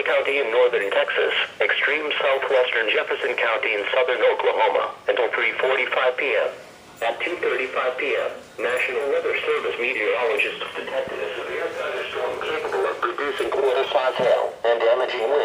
County in northern Texas, extreme southwestern Jefferson County in southern Oklahoma, until 3:45 p.m. At 2:35 p.m., National Weather Service meteorologists detected a severe thunderstorm capable of producing quarter-size hail and damaging winds.